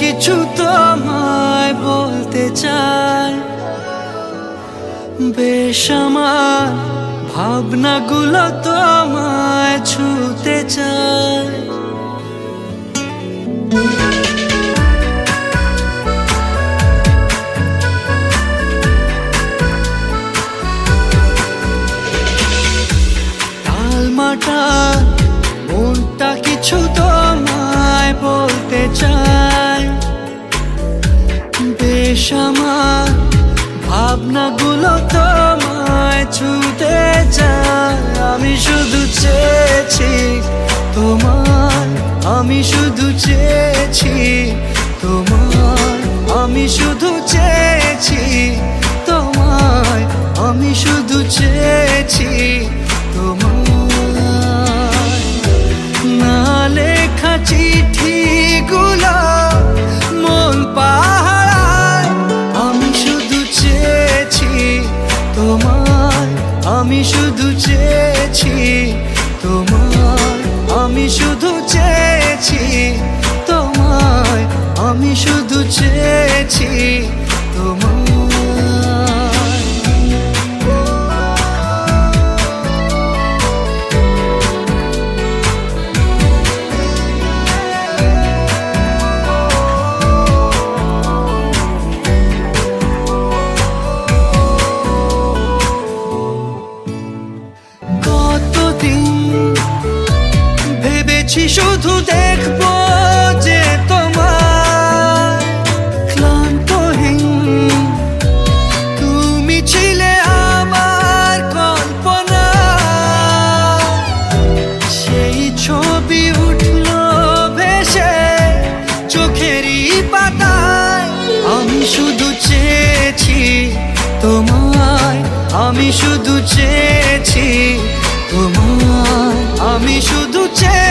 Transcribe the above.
কিছু তোমায় বলতে চাই, বেশ আমার ভাবনাগুলো তোমায় ছুতে চাই। টালমাটা মনটা কিছু তোমায় বলতে চাই, বেশ আমার ভাবনাগুলো তোমায় ছুতে চাই। আমি শুধু চেয়েছি তোমায়, আমি শুধু চেয়েছি তোমায়, আমি শুধু চেয়েছি তোমায়, আমি শুধু চেয়েছি তোমায়। না লেখা চিঠিগুলো মন পাহারায়, আমি শুধু চেয়েছি তোমায়, আমি শুধু চেয়েছি তোমায়, আমি শুধু চেয়েছি তোমায়, আমি শুধু চেয়েছি তোমায়। ভেবেছি শুধু দেখবো যে তোমার ক্লান্তহীন, তুমি ছিলে আমার কল্পনা। সেই ছবি উঠলো ভেসে চোখেরই পাতায়, আমি শুধু চেয়েছি তোমায়, আমি শুধু চেয়েছি তোমায়, আমি শুধু চেয়েছি